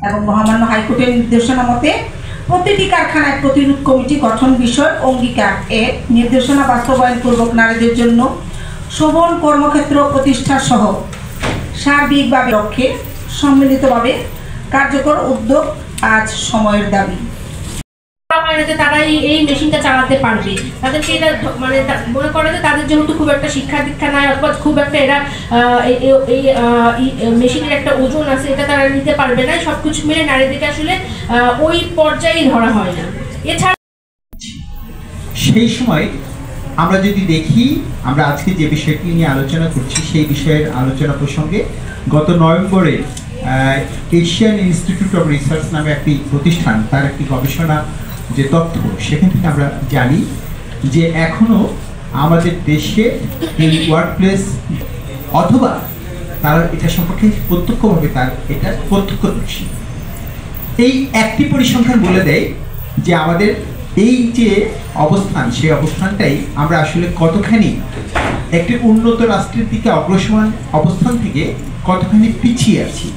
এবং মহামান্য হাইকোর্টের নির্দেশনা মতে প্রতিটি কারখানায় প্রতিরোধ কমিটি গঠন বিষয়ক অঙ্গীকার এর নির্দেশনা বাস্তবায়নপূর্বক নারীদের জন্য শোভন কর্মক্ষেত্র প্রতিষ্ঠা সহ সার্বিকভাবে লক্ষ্যে সম্মিলিতভাবে কার্যকর উদ্যোগ আজ সময়ের দাবি। তারা এই মেশিনটা চালাতে পারবে, তাদেরকে এটা মানে মনে করে যে তাদের যেহেতু খুব একটা শিক্ষা দীক্ষা নাই অথবা খুব একটা এরা এই মেশিনের একটা ওজন আছে, এটা তারা নিতে পারবে না। সবকিছু মিলে নারীদেরকে আসলে ওই পর্যায়ে ধরা হয় না। এছাড়া সেই সময় আমরা যদি দেখি, আমরা আজকে যে বিষয়টি নিয়ে আলোচনা করছি সেই বিষয়ের আলোচনা প্রসঙ্গে গত নভেম্বরে এশিয়ান ইনস্টিটিউট অফ রিসার্চ নামে একটি প্রতিষ্ঠান, তার একটি গবেষণা যে তথ্য, সেখান থেকে আমরা জানি যে এখনও আমাদের দেশে এই ওয়ার্কপ্লেস অথবা তারা এটা সম্পর্কে প্রত্যক্ষভাবে তার এটা প্রত্যক্ষদর্শী এই একটি পরিসংখ্যান বলে দেয় যে আমাদের এই যে অবস্থান, সেই অবস্থানটাই আমরা আসলে কতখানি একটি উন্নত রাষ্ট্রের দিকে অগ্রসর অবস্থান থেকে কতখানি পিছিয়ে আছি।